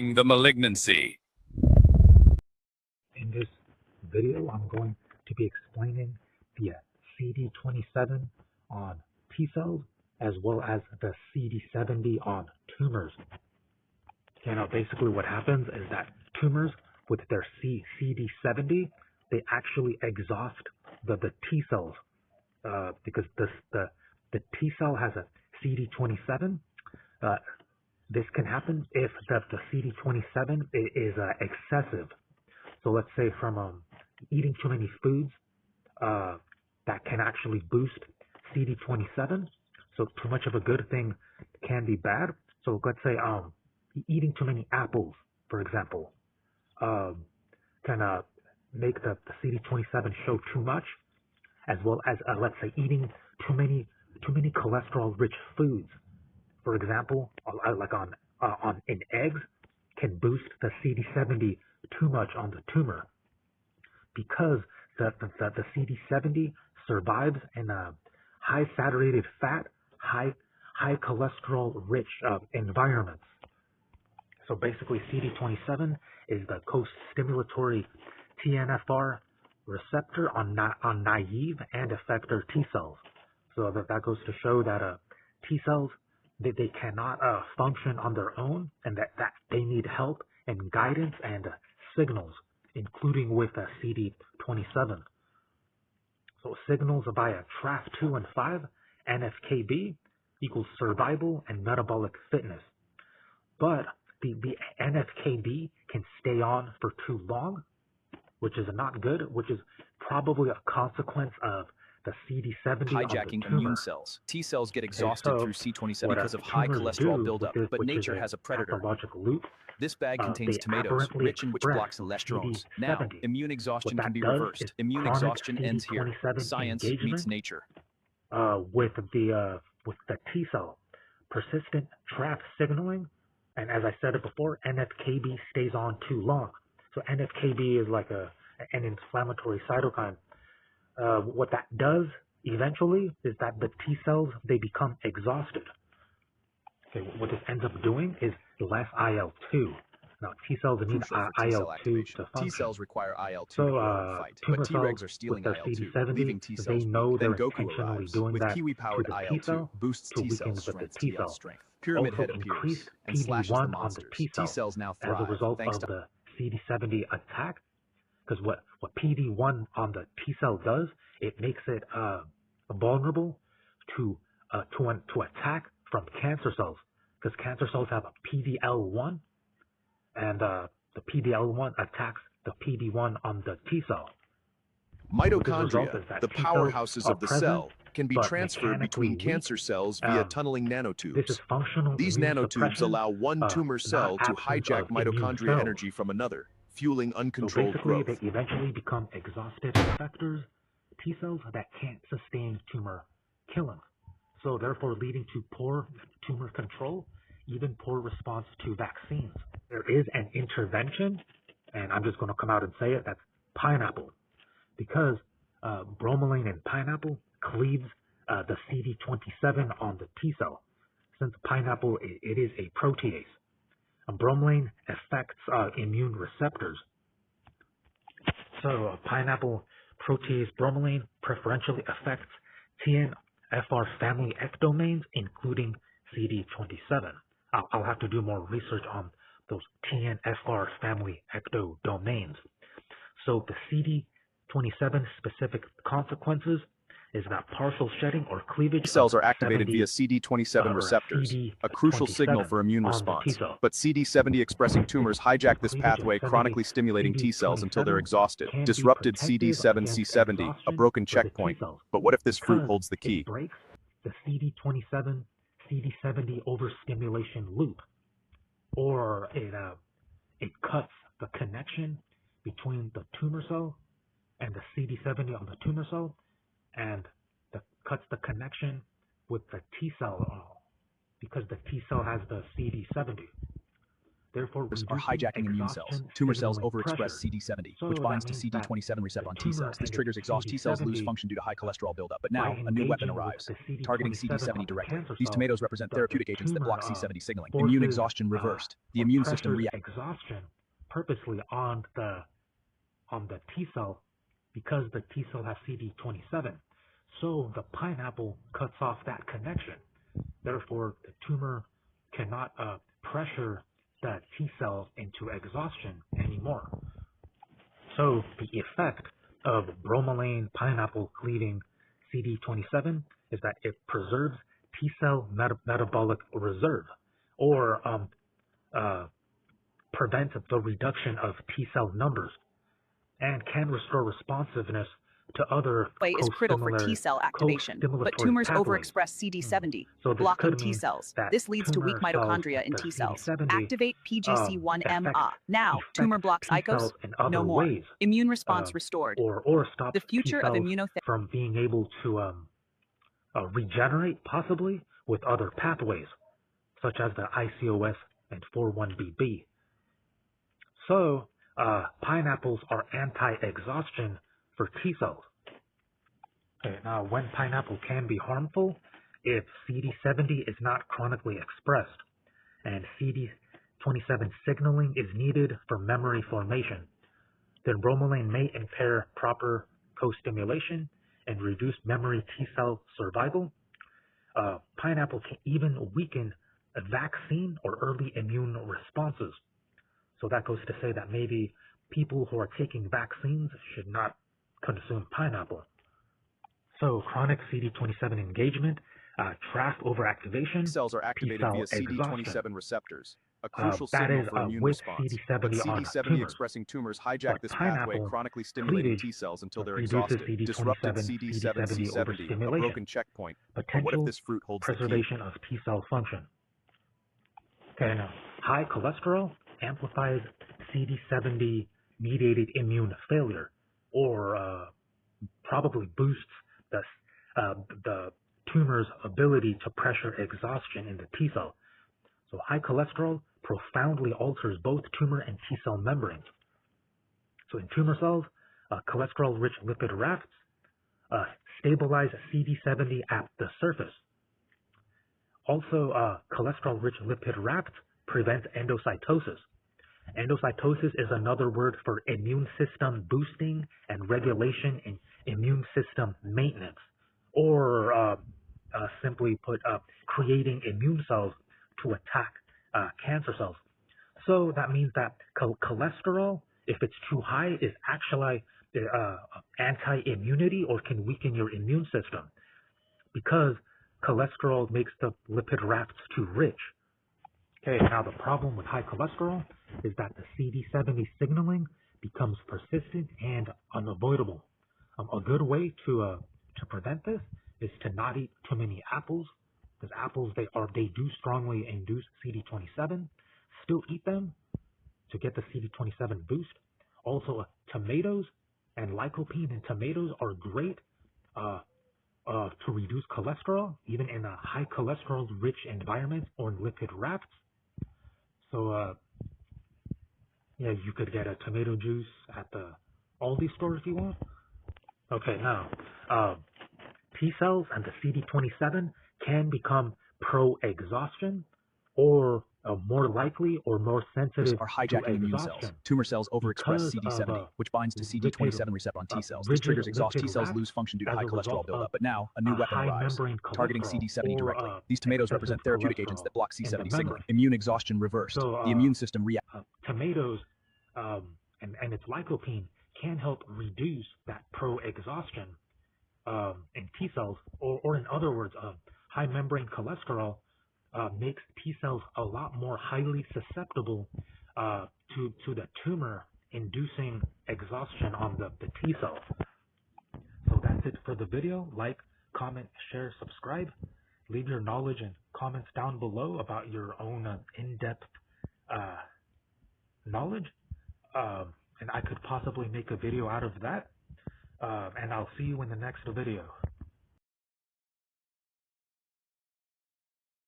Entering the malignancy. In this video, I'm going to be explaining the CD27 on T cells as well as the CD70 on tumors. Okay, now basically what happens is that tumors with their CD70, they actually exhaust the T cells because the T cell has a CD27. This can happen if the CD27 is excessive. So let's say from eating too many foods that can actually boost CD27. So too much of a good thing can be bad. So let's say eating too many apples, for example, can make the CD27 show too much, as well as let's say eating too many cholesterol-rich foods, for example, like on in eggs, can boost the CD70 too much on the tumor, because the CD70 survives in high saturated fat, high cholesterol-rich environments. So basically, CD27 is the costimulatory TNFR receptor on naive and effector T cells. So that goes to show that T cells, they cannot function on their own, and that they need help and guidance and signals, including with CD27. So signals via TRAF2 and 5, NFKB equals survival and metabolic fitness. But the NFKB can stay on for too long, which is not good, which is probably a consequence of the CD70 hijacking immune cells. T cells get exhausted through C27 because of high cholesterol buildup, but nature has a predator. Loop, this bag contains tomatoes, rich in which blocks aldosterons. Now, immune exhaustion can be reversed. Immune exhaustion ends here. Science meets nature. With the T cell, persistent TRAF signaling, and as I said it before, NFKB stays on too long. So NFKB is like an inflammatory cytokine. What that does eventually is that the T cells, they become exhausted. Okay, what this ends up doing is less IL-2. Now T cells need IL-2 to function. T cells require IL-2 to fight, but Tregs are stealing IL-2, leaving T cells weak. Then Goku arrives with Kiwi-powered IL-2, boosts T cell strength, TL strength. Pyramid head appears and slashes the monsters. T cells now thrive as a result thanks of to the CD70 attack. Because what PD-1 on the T cell does, it makes it vulnerable to attack from cancer cells. Because cancer cells have a PD-L1, and the PD-L1 attacks the PD-1 on the T cell. Mitochondria, the powerhouses of the cell, can be transferred between cancer cells via tunneling nanotubes. These nanotubes allow one tumor cell to hijack mitochondria energy from another, fueling uncontrolled growth. They eventually become exhausted effectors, T cells that can't sustain tumor killing. So therefore leading to poor tumor control, even poor response to vaccines. There is an intervention, and I'm just going to come out and say it, that's pineapple. Because bromelain in pineapple cleaves the CD27 on the T cell. Since pineapple, it is a protease. Bromelain affects immune receptors. So pineapple protease bromelain preferentially affects TNFR family ectodomains, including CD27. I'll have to do more research on those TNFR family ectodomains. So the CD27 specific consequences is that partial shedding or cleavage. Cells are activated via CD27 receptors, a crucial signal for immune response. But CD70 expressing tumors hijack this pathway, chronically stimulating T cells until they're exhausted. Disrupted CD7-C70, a broken checkpoint. But what if this fruit holds the key? It breaks the CD27 CD70 overstimulation loop, or it cuts the connection between the tumor cell and the CD70 on the tumor cell, and cuts the connection with the T cell because the T cell has the CD70. therefore are hijacking immune cells. Tumor cells overexpress CD70, which binds to CD27 receptor on T cells. This triggers exhaust T cells lose function due to high cholesterol buildup. But now, a new weapon arrives, targeting CD70 directly. These tomatoes represent therapeutic agents that block C70 signaling. Immune exhaustion reversed. The immune system reacts. Exhaustion purposely on the T cell because the T cell has CD27. So the pineapple cuts off that connection. Therefore, the tumor cannot pressure the T cells into exhaustion anymore. So the effect of bromelain pineapple cleaving CD27 is that it preserves T cell metabolic reserve, or prevents the reduction of T cell numbers, and can restore responsiveness to other is critical for T cell activation, but tumors overexpress CD70, so blocking T cells. This leads to weak mitochondria in T cells. Activate PGC1MA. Now, tumor blocks ICOS? No more. Immune response restored. Or stops the future of immunotherapy from being able to regenerate, possibly, with other pathways, such as the ICOS and 41BB. So, pineapples are anti-exhaustion for T cells. Okay, now, when pineapple can be harmful, if CD70 is not chronically expressed, and CD27 signaling is needed for memory formation, then bromelain may impair proper co-stimulation and reduce memory T cell survival. Pineapple can even weaken a vaccine or early immune responses. So that goes to say that maybe people who are taking vaccines should not consume pineapple. So chronic CD27 engagement, TRAF overactivation, cells are activated via CD27 receptors, a crucial signal for immune response. But CD70 expressing tumors hijack this pathway, chronically stimulating T cells until they're exhausted. Disrupted CD70, a broken checkpoint. But what if this fruit holds preservation the key? of T cell function? Okay, now high cholesterol amplifies CD70 mediated immune failure, or probably boosts the tumor's ability to pressure exhaustion in the T cell. So high cholesterol profoundly alters both tumor and T cell membranes. So in tumor cells, cholesterol-rich lipid rafts stabilize CD70 at the surface. Also, cholesterol-rich lipid rafts prevent endocytosis. Endocytosis is another word for immune system boosting and regulation in immune system maintenance, or simply put, creating immune cells to attack cancer cells. So that means that cholesterol, if it's too high, is actually anti-immunity or can weaken your immune system, because cholesterol makes the lipid rafts too rich. Okay, now the problem with high cholesterol is that the CD70 signaling becomes persistent and unavoidable. A good way to prevent this is to not eat too many apples, because apples they do strongly induce CD27. Still eat them to get the CD27 boost. Also, tomatoes and lycopene in tomatoes are great to reduce cholesterol, even in a high cholesterol rich environment or in lipid rafts. So yeah, you could get a tomato juice at the Aldi store if you want. Okay, now T cells and the CD27 can become pro-exhaustion, or more likely or more sensitive are hijacking immune cells. Tumor cells overexpress CD70, which binds to CD27 receptor on T cells. This triggers exhaust T cells lose function due to high cholesterol buildup. But now, a new weapon arrives, targeting CD70 directly. These tomatoes represent therapeutic agents that block C70 signaling. Immune exhaustion reversed. The immune system reacts. Tomatoes and its lycopene can help reduce that pro-exhaustion in T cells, or in other words, high membrane cholesterol makes T cells a lot more highly susceptible to the tumor inducing exhaustion on the T cell. So that's it for the video. Like, comment, share, subscribe. Leave your knowledge and comments down below about your own in-depth knowledge, and I could possibly make a video out of that, and I'll see you in the next video.